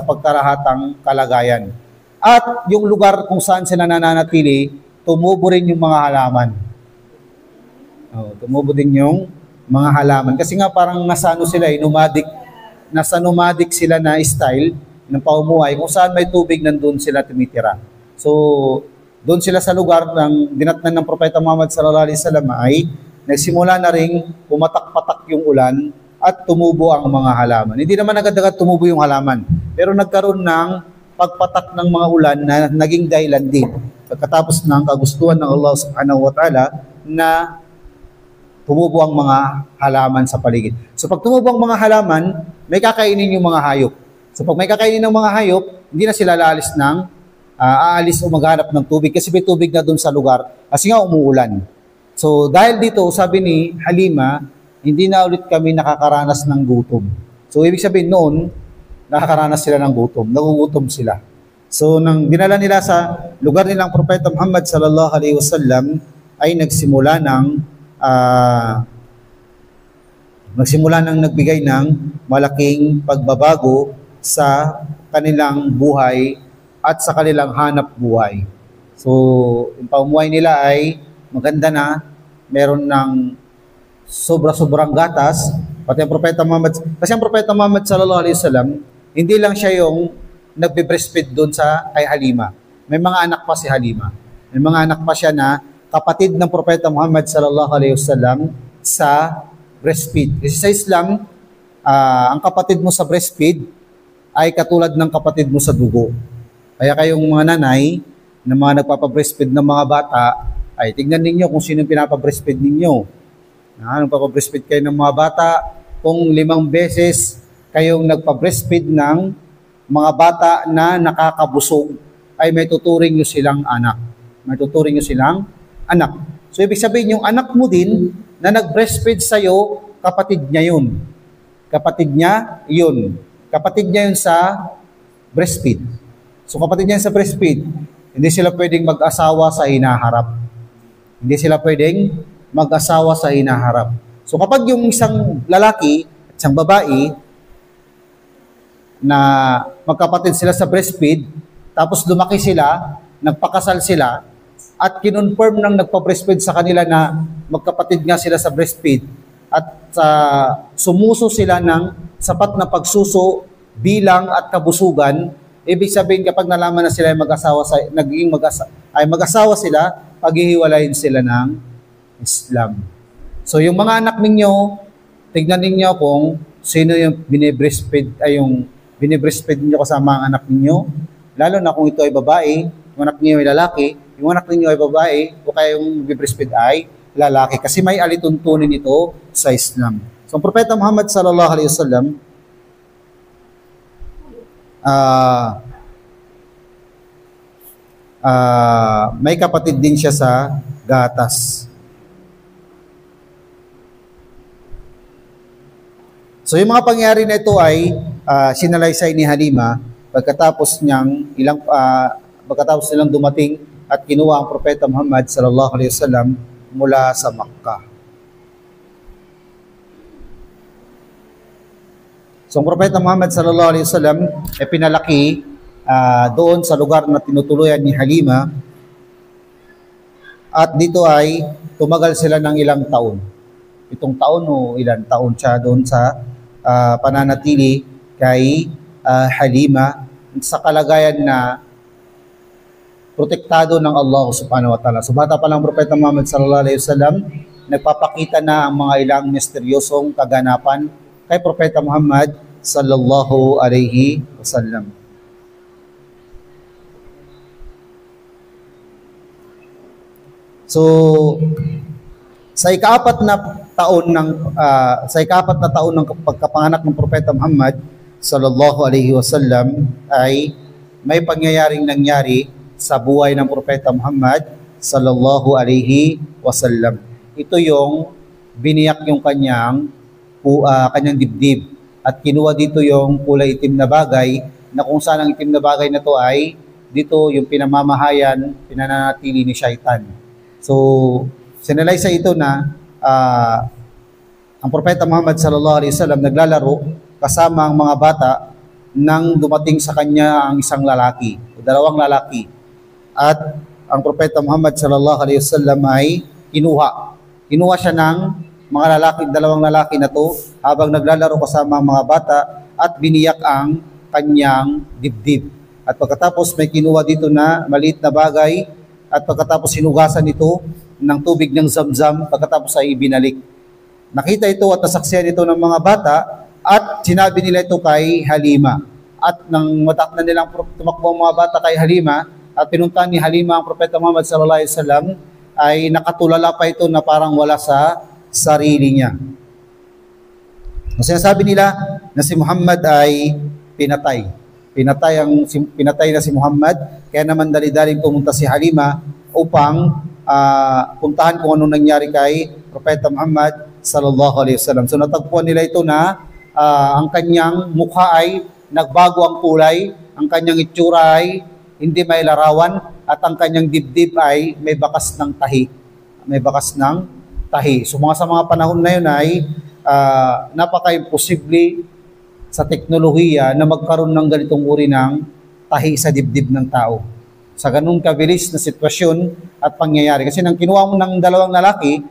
pagkarahatang kalagayan. At yung lugar kung saan sila nananatili, tumubo rin yung mga halaman. Tumubo din yung mga halaman. Kasi nga parang nasa nomadic sila na style ng pamumuhay. Kung saan may tubig, nandun sila tumitira. So, doon sila sa lugar ng dinatnan ng Propeta Muhammad sallallahu alaihi wasallam ay nagsimula na ring pumatak-patak yung ulan at tumubo ang mga halaman. Hindi naman agad-agad tumubo yung halaman, pero nagkaroon ng pagpatak ng mga ulan na naging dahilan din pagkatapos ng kagustuhan ng Allah subhanahu wa ta'ala na tumubo ang mga halaman sa paligid. So pag tumubo ang mga halaman, may kakainin yung mga hayop. So pag may kakainin ng mga hayop, hindi na sila aalis o maghanap ng tubig kasi may tubig na doon sa lugar kasi nga umuulan. So dahil dito, sabi ni Halima, hindi na ulit kami nakakaranas ng gutom. So ibig sabihin noon, nakakaranas sila ng gutom, nagugutom sila. So nang dinala nila sa lugar nilang Propeta Muhammad sallallahu alaihi wasallam ay nagsimula ng nagbigay ng malaking pagbabago sa kanilang buhay at sa kanilang hanap buhay. So, yung pamumuhay nila ay maganda na, meron ng sobra-sobrang gatas, pati ang Propeta Muhammad, kasi ang Propeta Muhammad sallallahu alaihi wasallam, hindi lang siya yung nagbe-breastfeed doon kay Halima. May mga anak pa si Halima. May mga anak pa siya na kapatid ng Propeta Muhammad sallallahu alaihi wasallam sa breastfeed. Kasi sa Islam, ang kapatid mo sa breastfeed ay katulad ng kapatid mo sa dugo. Kaya kayong mga nanay na mga nagpapabreastfeed ng mga bata, ay tignan ninyo kung sino pinapabreastfeed ninyo. Nagpapabreastfeed kayo ng mga bata, kung 5 beses kayong nagpabreastfeed ng mga bata na nakakabusog, ay may tuturing nyo silang anak. May tuturing nyo silang anak. So, ibig sabihin, yung anak mo din na nag-breastfeed sa'yo, kapatid niya yun. Kapatid niya yun. Kapatid niya yun sa breastfeed. So, kapatid niya sa breastfeed, hindi sila pwedeng mag-asawa sa hinaharap. Hindi sila pwedeng mag-asawa sa hinaharap. So, kapag yung isang lalaki at isang babae na magkapatid sila sa breastfeed, tapos lumaki sila, nagpakasal sila, at kinonfirm ng nagpa-breastfeed sa kanila na magkapatid nga sila sa breastfeed, at sumuso sila ng sapat na pagsuso, bilang at kabusugan, ibig sabihin kapag nalaman na sila ay mag-asawa sila, paghihiwalayin sila ng Islam. So yung mga anak ninyo, tignan ninyo kung sino yung binibreastfeed niyo kasama ang anak ninyo, lalo na kung ito ay babae, yung anak niyo ay lalaki, yung anak ninyo ay babae, o kaya yung binibreastfeed ay lalaki. Kasi may alituntunin ito sa Islam. So ang Propeta Muhammad sallallahu alaihi wasallam, may kapatid din siya sa gatas. So yung mga pangyayari na ito ay sinalaysay ni Halima pagkatapos nilang dumating at kinuha ang Propeta Muhammad sallallahu alaihi wasallam mula sa Makkah. So ang Propeta Muhammad sallallahu alaihi wasallam ay pinalaki doon sa lugar na tinutuluyan ni Halima, at dito ay tumagal sila ng ilang taon. 7 taon o ilang taon siya doon sa pananatili kay Halima sa kalagayan na protektado ng Allah subhanahu wa ta'ala. So bata pa lang Propeta Muhammad sallallahu alaihi wasallam, nagpapakita na ang mga ilang misteryosong kaganapan kay Propeta Muhammad sallallahu alaihi wasallam. So, sa ikaapat na taon ng pagkapanganak ng Propeta Muhammad sallallahu alaihi wasallam ay may pangyayaring nangyari sa buhay ng Propeta Muhammad sallallahu alaihi wasallam. Ito yung biniyak yung kanyang dibdib at kinuha dito yung kulay itim na bagay na kung saan ang itim na bagay na to ay dito yung pinamamahayan, pinananatili ni Shaitan. So, sinalay sa ito na ang Propeta Muhammad sallallahu alaihi wasallam naglalaro kasama ang mga bata nang dumating sa kanya ang isang lalaki, o dalawang lalaki. At ang Propeta Muhammad sallallahu alaihi wasallam ay kinuha siya ng dalawang lalaki na to habang naglalaro kasama ang mga bata at biniyak ang kanyang dibdib. At pagkatapos may kinuha dito na maliit na bagay at pagkatapos hinugasan ito ng tubig ng Zamzam, pagkatapos ay ibinalik. Nakita ito at nasaksihan ito ng mga bata at sinabi nila ito kay Halima. At nang matakna nilang tumakbo ang mga bata kay Halima at pinuntahan ni Halima ang Propeta Muhammad sallallahu alaihi wasallam, ay nakatulala pa ito na parang wala sa sarili niya. Kasi sinasabi nila na si Muhammad ay pinatay. Pinatay na si Muhammad, kaya naman dali-daling pumunta si Halima upang puntahan kung anong nangyari kay Propeta Muhammad sallallahu alaihi wasallam. So natagpuan nila ito na ang kanyang mukha ay nagbago ang kulay, ang kanyang itsura ay hindi may larawan, at ang kanyang dibdib ay may bakas ng tahi. So sa mga panahon na yun ay napaka-imposible sa teknolohiya na magkaroon ng ganitong uri ng tahi sa dibdib ng tao. Sa ganung kabilis na sitwasyon at pangyayari. Kasi nang kinuha mo ng dalawang lalaki,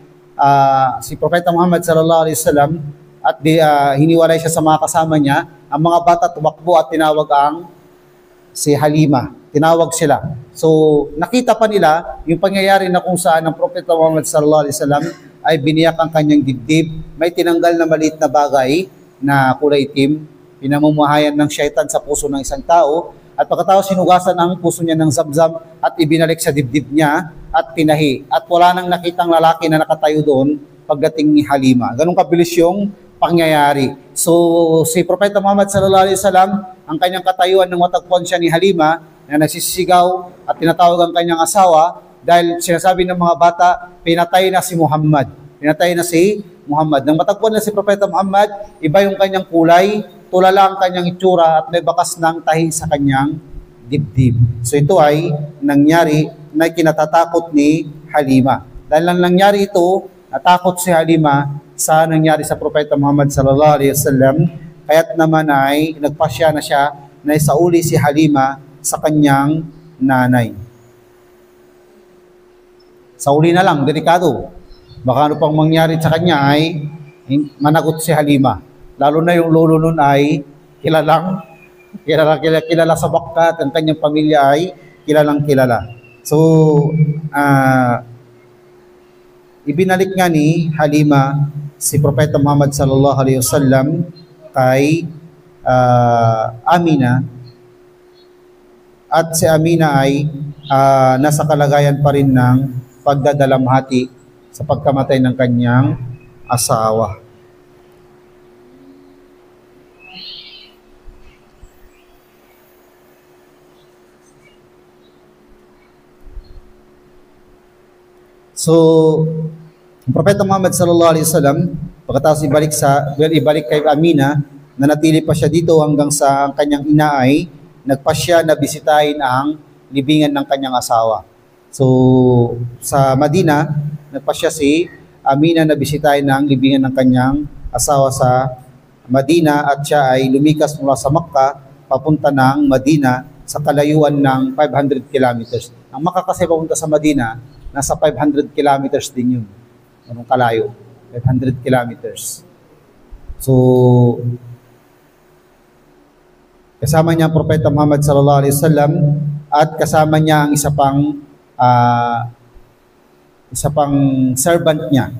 si Propeta Muhammad sallallahu alaihi wasallam, at hiniwalay siya sa mga kasama niya, ang mga bata tumakbo at tinawag si Halima. Tinawag sila. So, nakita pa nila yung pangyayari na kung saan ang Propeta Muhammad sallallahu alaihi wasallam ay biniyak ang kanyang dibdib, may tinanggal na maliit na bagay na kulay itim, pinamumuhayan ng Shaitan sa puso ng isang tao, at pagkatapos sinugasan ang puso niya ng Zamzam at ibinalik sa dibdib niya at tinahi. At wala nang nakitang lalaki na nakatayo doon pagdating ni Halima. Ganun kabilis yung pangyayari. So, si Propeta Muhammad sallallahu alaihi wasallam, ang kanyang katayuan nang matagpuan siya ni Halima na nagsisigaw at tinatawag ang kanyang asawa dahil sinasabi ng mga bata, pinatay na si Muhammad. Nang matagpuan na si Propeta Muhammad, iba yung kanyang kulay, tulala ang kanyang itsura at may bakas ng tahi sa kanyang dibdib. So ito ay nangyari na kinatatakot ni Halima. Dahil lang nangyari ito, natakot si Halima sa nangyari sa Propeta Muhammad sallallahu alaihi wasallam, kaya't naman ay nagpasya na siya na isauli si Halima sa kanyang nanay. Sauli na lang, delikado. Baka ano pang mangyari sa kanya ay managot si Halima. Lalo na yung lolo nun ay kilala sa Bakkat, ang kanyang pamilya ay kilala. So, ibinalik nga ni Halima si Propeta Muhammad sallallahu alaihi wasallam kay Amina, at si Amina ay nasa kalagayan pa rin ng pagdadalamhati sa pagkamatay ng kanyang asawa. So, ang Propeta Muhammad sallallahu alaihi wasallam, pagkatapos ibalik kay Amina, nanatili pa siya dito hanggang sa ang kanyang ina ay nagpasya na bisitahin ang libingan ng kanyang asawa. So, sa Madina, nagpasya si Amina na bisitahin ang libingan ng kanyang asawa sa Madina, at siya ay lumikas mula sa Makkah papunta ng Madina sa kalayuan ng 500 kilometers. Ang Makkah kasi papunta sa Madina, nasa 500 kilometers din yun. Anong kalayo? 500 kilometers. So, kasama niya ang Propeta Muhammad sallallahu alaihi wasallam, at kasama niya ang isa pang servant niya.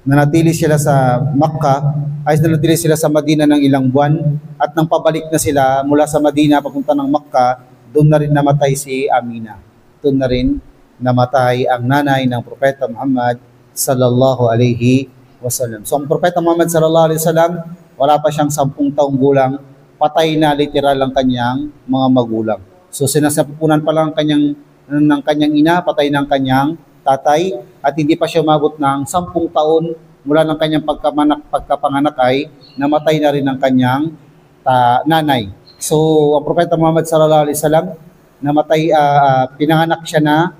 nanatili sila sa Makkah, ay nanatili sila sa Madina ng ilang buwan, at nang pabalik na sila mula sa Madina papunta ng Makkah, doon na rin namatay si Amina. Doon na rin namatay ang nanay ng Propeta Muhammad sallallahu alaihi wasallam. So ang Propeta Muhammad sallallahu alaihi wasallam, wala pa siyang 10 taong gulang, patay na literal ang kanyang mga magulang. So sinasapunan pa lang ng kanyang ina, patay ng kanyang tatay, at hindi pa siya umabot ng 10 taon mula ng kanyang pagkapanganak ay namatay na rin ang kanyang nanay. So ang Propeta Muhammad sallallahu alaihi wasallam namatay, pinanganak siya na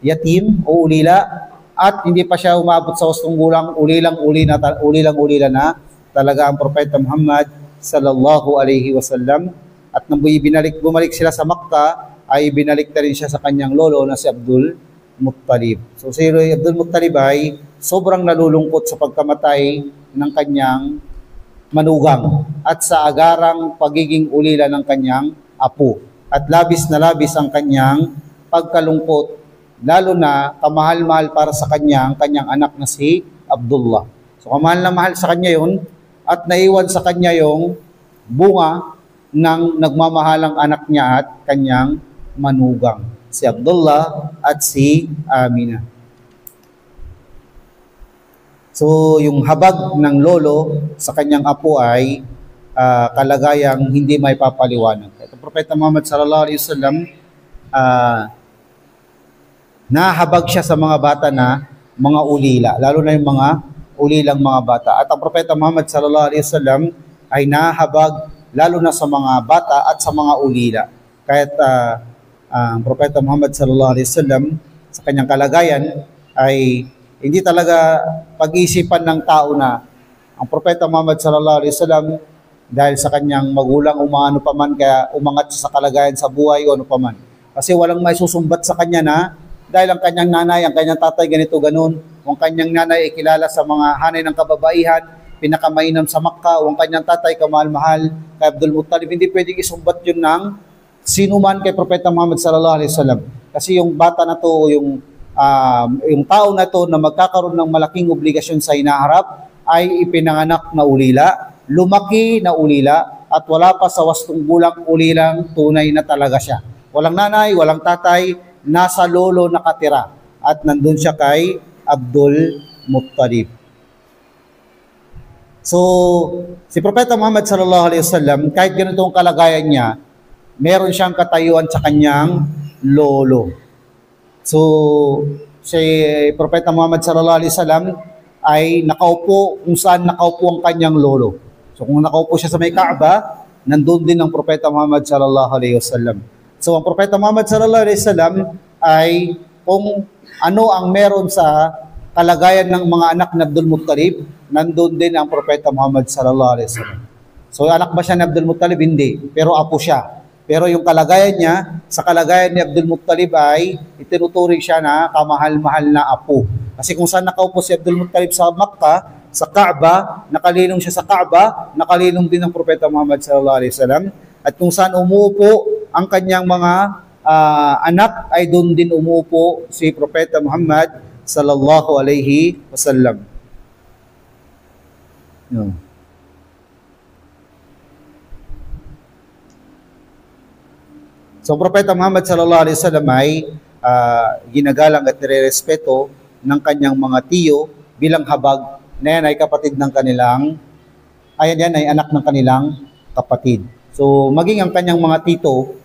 yatim o ulila, at hindi pa siya umabot sa 8 gulang, ulilang-ulila na talaga ang Propeta Muhammad sallallahu alaihi wasallam. At nang bumalik sila sa Makkah, ay binalik na rin siya sa kanyang lolo na si Abdul Muttalib. So si Abdul Muttalib ay sobrang nalulungkot sa pagkamatay ng kanyang manugang at sa agarang pagiging ulila ng kanyang apo. At labis na labis ang kanyang pagkalungkot, lalo na kamahal-mahal para sa kanyang anak na si Abdullah. So kamahal na mahal sa kanya yun, at naiwan sa kanya yung bunga ng nagmamahalang anak niya at kanyang manugang, si Abdullah at si Amina. So yung habag ng lolo sa kanyang apo ay kalagayang hindi may papaliwanag. Ito Propeta Muhammad sallallahu alaihi wasallam, nahabag siya sa mga bata na mga ulila, lalo na yung mga ulilang mga bata. At ang Propeta Muhammad sallallahu alaihi wasallam ay nahabag lalo na sa mga bata at sa mga ulila. Kahit ang Propeta Muhammad sallallahu alaihi wasallam sa kanyang kalagayan ay hindi talaga pag-isipan ng tao na ang Propeta Muhammad sallallahu alaihi wasallam, dahil sa kanyang magulang umano pa man, kaya umangat sa kalagayan sa buhay o ano pa man. Kasi walang may susumbat sa kanya na dahil ang kanyang nanay, ang kanyang tatay ganito ganon, ang kanyang nanay ay kilala sa mga hanay ng kababaihan, pinakamainam sa Makkah, o ang kanyang tatay kamahal-mahal kay Abdul Muttalib. Hindi pwedeng isumbat yun ng sino man kay Propeta Muhammad sallallahu alaihi wasallam. Kasi yung bata na to, yung tao na to na magkakaroon ng malaking obligasyon sa hinaharap ay ipinanganak na ulila, lumaki na ulila, at wala pa sa 8 gulang ulilang tunay na talaga siya. Walang nanay, walang tatay, nasa lolo nakatira, at nandun siya kay Abdul Muttalib. So, si Propeta Muhammad sallallahu alaihi wasallam, kahit ganito ang kalagayan niya, meron siyang katayuan sa kanyang lolo. So, si Propeta Muhammad sallallahu alaihi wasallam ay nakaupo kung saan nakaupo ang kanyang lolo. So, kung nakaupo siya sa may Kaaba, nandun din ang Propeta Muhammad sallallahu alaihi wasallam. So, ang Propeta Muhammad sallallahu alaihi wasallam ay kung ano ang meron sa kalagayan ng mga anak ni Abdul Muttalib, nandun din ang Propeta Muhammad sallallahu alaihi wasallam. So, anak ba siya ni Abdul Muttalib? Hindi. Pero apo siya. Pero yung kalagayan niya, sa kalagayan ni Abdul Muttalib ay itinuturing siya na kamahal-mahal na apo. Kasi kung saan nakaupo si Abdul Muttalib sa Makkah, sa Kaaba, nakalinong siya sa Kaaba, nakalinong din ang Propeta Muhammad sallallahu alaihi wasallam. At kung saan umuupo ang kanyang mga anak, ay doon din umuupo si Propeta Muhammad sallallahu alaihi wasallam. No. So, Propeta Muhammad sallallahu alaihi wasallam ay ginagalang at nirerespeto ng kanyang mga tiyo bilang habag na yan ay kapatid ng kanilang, yan ay anak ng kanilang kapatid. So, maging ang kanyang mga tito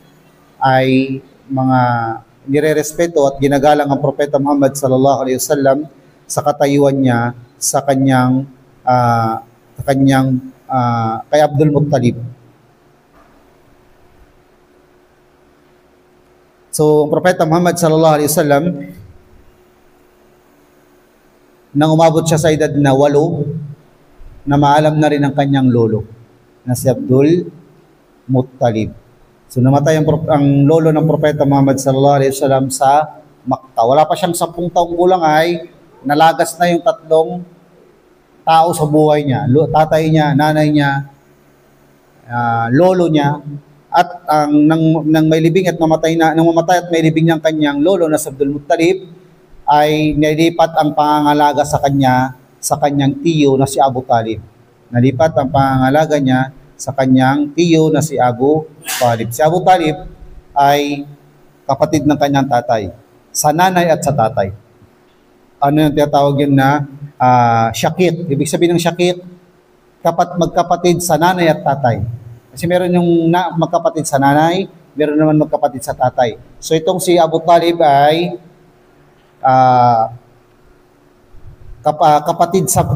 ay mga nirerespeto at ginagalang ang Propeta Muhammad sallallahu alaihi wasallam sa katayuan niya sa kanyang kay Abdul Muttalib. So, ang Propeta Muhammad sallallahu alaihi wasallam, nang umabot siya sa edad na 8, na maalam na rin ang kanyang lolo, na si Abdul Muttalib. So, namatay ang lolo ng Propeta Muhammad sallallahu alaihi wasallam sa Makkah. Wala pa siyang 10 taong gulang ay nalagas na yung 3 tao sa buhay niya. Tatay niya, nanay niya, lolo niya, at nang may libing at mamatay at may libing niyang kanyang lolo na si Abdul Muttalib, ay nilipat ang pangangalaga sa kanya sa kanyang tiyo na si Abu Talib. Nalipat ang pangangalaga niya sa kanyang tiyo na si Abu Talib. Si Abu Talib ay kapatid ng kanyang tatay, sa nanay at sa tatay. Ano yung tinatawag yun na syakit? Ibig sabihin ng syakit, magkapatid sa nanay at tatay. Kasi meron yung magkapatid sa nanay, meron naman magkapatid sa tatay. So itong si Abu Talib ay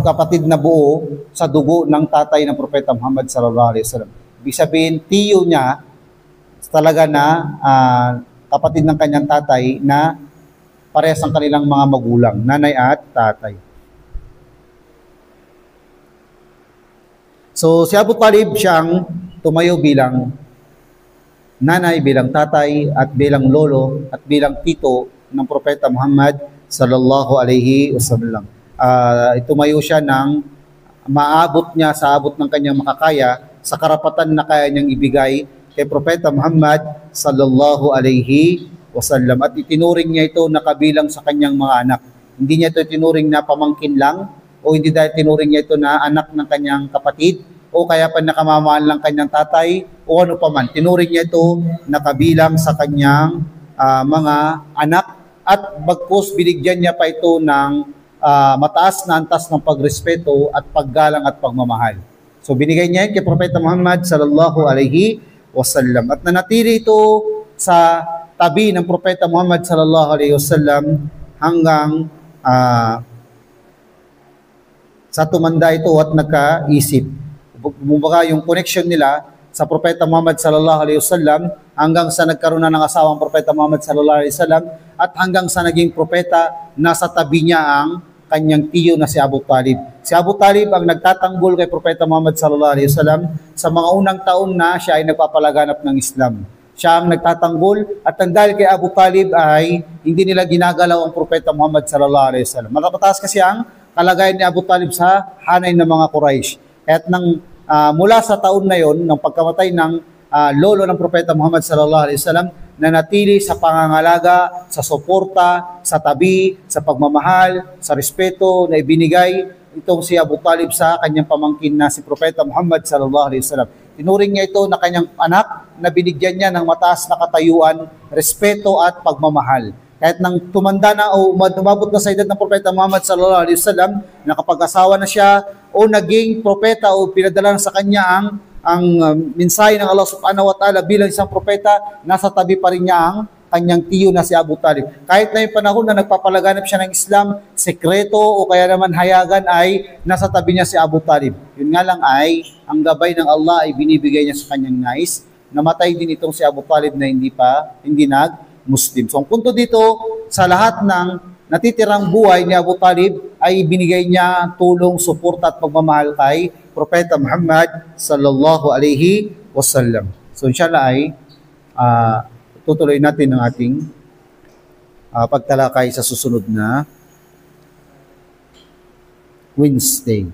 kapatid na buo sa dugo ng tatay ng Propeta Muhammad sallallahu alaihi wasallam. Ibig sabihin, tiyo niya talaga na kapatid ng kanyang tatay na parehas ang kanilang mga magulang, nanay at tatay. So si Abu Talib siyang tumayo bilang nanay, bilang tatay, at bilang lolo, at bilang tito ng Propeta Muhammad sallallahu alaihi wasallam. Tumayo siya ng maabot niya sa abot ng kanyang makakaya sa karapatan na kaya niyang ibigay kay Propeta Muhammad sallallahu alaihi wasallam. At itinuring niya ito na kabilang sa kanyang mga anak. Hindi niya ito itinuring na pamangkin lang, o hindi dahil tinuring niya ito na anak ng kanyang kapatid, o kaya pa nakamamahal ng kanyang tatay, o ano pa man. Tinuring niya ito na kabilang sa kanyang mga anak, at bagkus binigyan niya pa ito ng mataas na antas ng pagrespeto at paggalang at pagmamahal. So binigay niya kay Propeta Muhammad sallallahu alaihi wasallam, at nanatili ito sa tabi ng Propeta Muhammad sallallahu alaihi wasallam hanggang sa tumanda ito at nagkaisip. Kumbaga yung connection nila sa Propeta Muhammad sallallahu alaihi wasallam hanggang sa nagkaroon na ng asawang Propeta Muhammad sallallahu alaihi wasallam, at hanggang sa naging propeta, nasa tabi niya ang kanyang tiyo na si Abu Talib. Si Abu Talib ang nagtatanggol kay Propeta Muhammad sallallahu alaihi wasallam sa mga unang taon na siya ay nagpapalaganap ng Islam. Siya ang nagtatanggol, at dahil kay Abu Talib ay hindi nila ginagalaw ang Propeta Muhammad sallallahu alaihi wasallam. Matataas kasi ang kalagayan ni Abu Talib sa hanay ng mga Quraysh. At mula sa taon na yon, ng pagkamatay ng lolo ng Propeta Muhammad sallallahu alaihi wasallam, nanatili sa pangangalaga, sa suporta, sa tabi, sa pagmamahal, sa respeto na ibinigay itong si Abu Talib sa kanyang pamangkin na si Propeta Muhammad sallallahu alaihi wasallam. Tinuring niya ito na kanyang anak, na binigyan niya ng mataas na katayuan, respeto at pagmamahal. Kahit nang tumanda na o umabot na sa edad ng Propeta Muhammad sallallahu alaihi wasallam, nakapag-asawa na siya o naging propeta o pinadala sa kanya ang mensahe ng Allah subhanahu wa ta'ala bilang isang propeta, nasa tabi pa rin niya ang kanyang tiyo na si Abu Talib. Kahit na yung panahon na nagpapalaganap siya ng Islam, sekreto o kaya naman hayagan, ay nasa tabi niya si Abu Talib. Yun nga lang ay ang gabay ng Allah ay binibigay niya sa kanyang nais. Namatay din itong si Abu Talib na hindi nag-Muslim. So ang punto dito, sa lahat ng natitirang buhay ni Abu Talib ay binigay niya tulong, suporta at pagmamahal kay Propeta Muhammad sallallahu alaihi wasallam. So inshallah ay tutuloy natin ang ating pagtalakay sa susunod na Wednesday.